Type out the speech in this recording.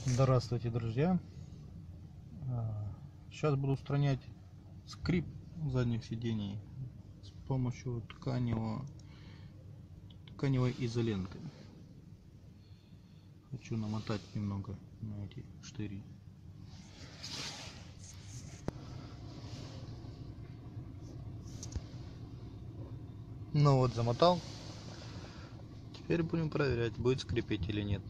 Здравствуйте, друзья! Сейчас буду устранять скрип задних сидений с помощью тканевой изоленты. Хочу намотать немного на эти штыри. Ну вот, замотал. Теперь будем проверять, будет скрипеть или нет.